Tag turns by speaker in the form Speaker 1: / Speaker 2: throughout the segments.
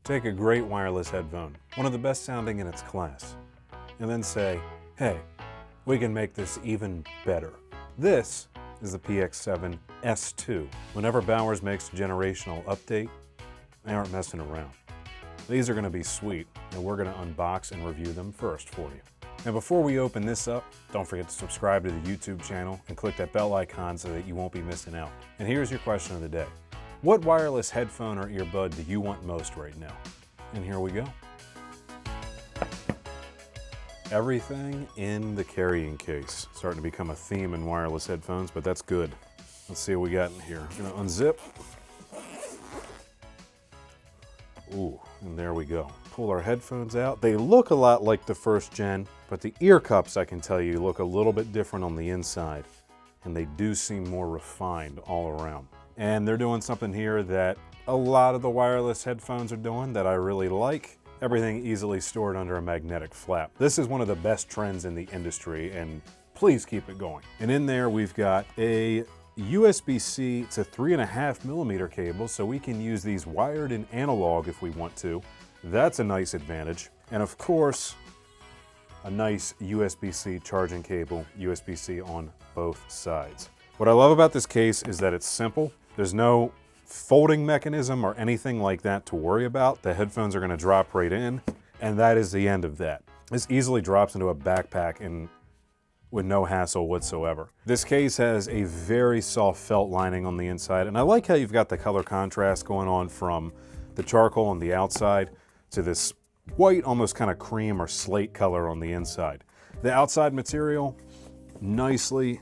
Speaker 1: Take a great wireless headphone, one of the best sounding in its class, and then say, hey, we can make this even better. This is the Px7 S2. Whenever Bowers makes a generational update, they aren't messing around. These are going to be sweet, and we're going to unbox and review them first for you. And before we open this up, don't forget to subscribe to the YouTube channel and click that bell icon so that you won't be missing out. And here's your question of the day. What wireless headphone or earbud do you want most right now? And here we go. Everything in the carrying case. Starting to become a theme in wireless headphones, but that's good. Let's see what we got in here. I'm gonna unzip. Ooh, and there we go. Pull our headphones out. They look a lot like the first gen, but the ear cups, I can tell you, look a little bit different on the inside, and they do seem more refined all around. And they're doing something here that a lot of the wireless headphones are doing that I really like. Everything easily stored under a magnetic flap. This is one of the best trends in the industry, and please keep it going. And in there we've got a USB-C to 3.5mm cable, so we can use these wired and analog if we want to. That's a nice advantage. And of course, a nice USB-C charging cable, USB-C on both sides. What I love about this case is that it's simple. There's no folding mechanism or anything like that to worry about. The headphones are going to drop right in, and that is the end of that. This easily drops into a backpack and with no hassle whatsoever. This case has a very soft felt lining on the inside, and I like how you've got the color contrast going on from the charcoal on the outside to this white, almost kind of cream or slate color on the inside. The outside material, nicely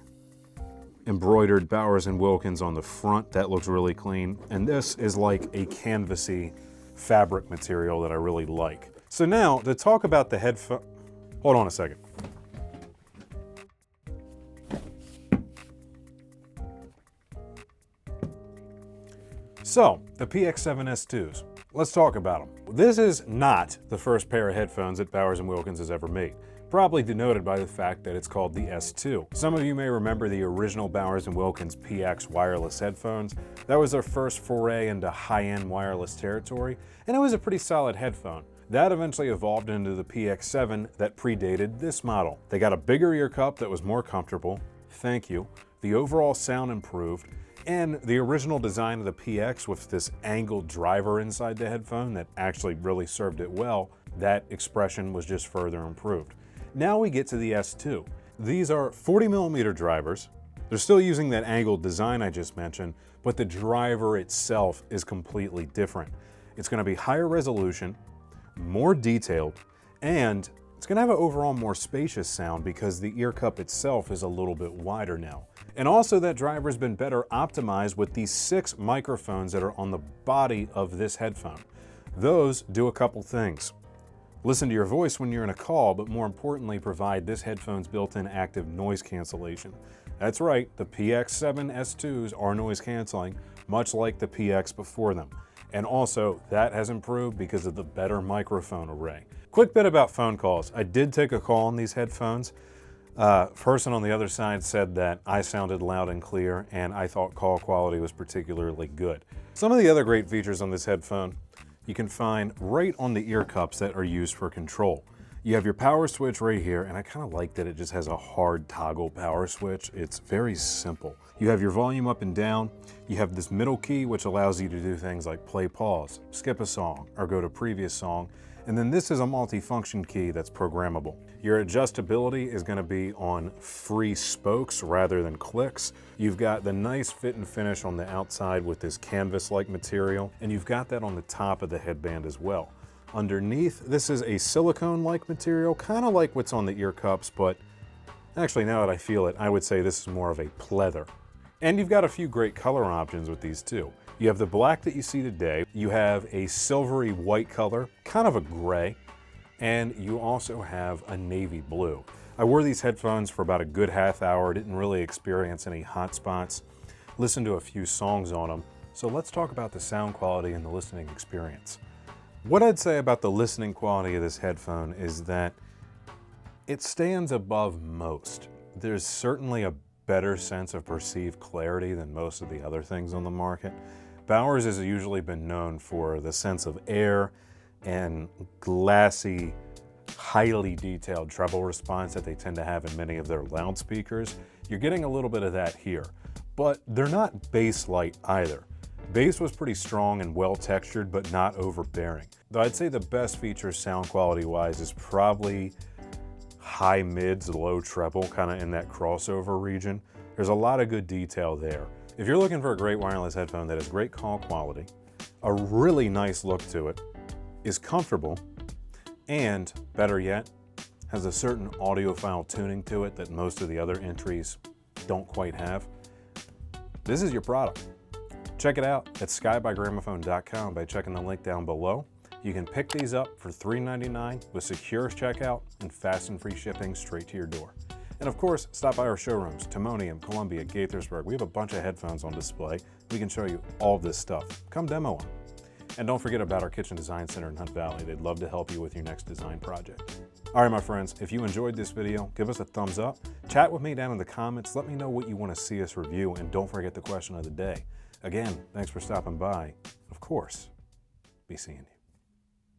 Speaker 1: embroidered Bowers & Wilkins on the front. That looks really clean. And this is like a canvasy fabric material that I really like. So now to talk about the headphone, hold on a second. So the Px7 S2s, let's talk about them. This is not the first pair of headphones that Bowers & Wilkins has ever made. Probably denoted by the fact that it's called the S2. Some of you may remember the original Bowers & Wilkins PX wireless headphones. That was their first foray into high-end wireless territory, and it was a pretty solid headphone. That eventually evolved into the Px7 that predated this model. They got a bigger ear cup that was more comfortable, thank you. The overall sound improved, and the original design of the PX with this angled driver inside the headphone that actually really served it well, that expression was just further improved. Now we get to the S2. These are 40mm drivers. They're still using that angled design I just mentioned, but the driver itself is completely different. It's going to be higher resolution, more detailed, and it's going to have an overall more spacious sound because the ear cup itself is a little bit wider now. And also that driver has been better optimized with these 6 microphones that are on the body of this headphone. Those do a couple things. Listen to your voice when you're in a call, but more importantly, provide this headphone's built-in active noise cancellation. That's right, the Px7 S2s are noise canceling, much like the PX before them. And also, that has improved because of the better microphone array. Quick bit about phone calls. I did take a call on these headphones. Person on the other side said that I sounded loud and clear, and I thought call quality was particularly good. Some of the other great features on this headphone you can find right on the ear cups that are used for control. You have your power switch right here, and I kind of like that it just has a hard toggle power switch. It's very simple. You have your volume up and down. You have this middle key, which allows you to do things like play pause, skip a song, or go to previous song. And then this is a multi-function key that's programmable. Your adjustability is going to be on free spokes rather than clicks. You've got the nice fit and finish on the outside with this canvas-like material, and you've got that on the top of the headband as well. Underneath, this is a silicone-like material, kind of like what's on the ear cups, but actually now that I feel it, I would say this is more of a pleather. And you've got a few great color options with these too. You have the black that you see today, you have a silvery white color, kind of a gray, and you also have a navy blue. I wore these headphones for about a good half hour, didn't really experience any hot spots, listened to a few songs on them, so let's talk about the sound quality and the listening experience. What I'd say about the listening quality of this headphone is that it stands above most. There's certainly a better sense of perceived clarity than most of the other things on the market. Bowers has usually been known for the sense of air and glassy, highly detailed treble response that they tend to have in many of their loudspeakers. You're getting a little bit of that here, but they're not bass light either. Bass was pretty strong and well textured, but not overbearing. Though I'd say the best feature sound quality wise is probably high mids, low treble, kind of in that crossover region. There's a lot of good detail there. If you're looking for a great wireless headphone that has great call quality, a really nice look to it, is comfortable, and better yet, has a certain audiophile tuning to it that most of the other entries don't quite have, this is your product. Check it out at skybygramophone.com by checking the link down below. You can pick these up for $3.99 with secure checkout and fast and free shipping straight to your door. And of course, stop by our showrooms, Timonium, Columbia, Gaithersburg. We have a bunch of headphones on display. We can show you all this stuff. Come demo them. And don't forget about our Kitchen Design Center in Hunt Valley. They'd love to help you with your next design project. All right, my friends, if you enjoyed this video, give us a thumbs up. Chat with me down in the comments. Let me know what you want to see us review, and don't forget the question of the day. Again, thanks for stopping by. Of course, be seeing you.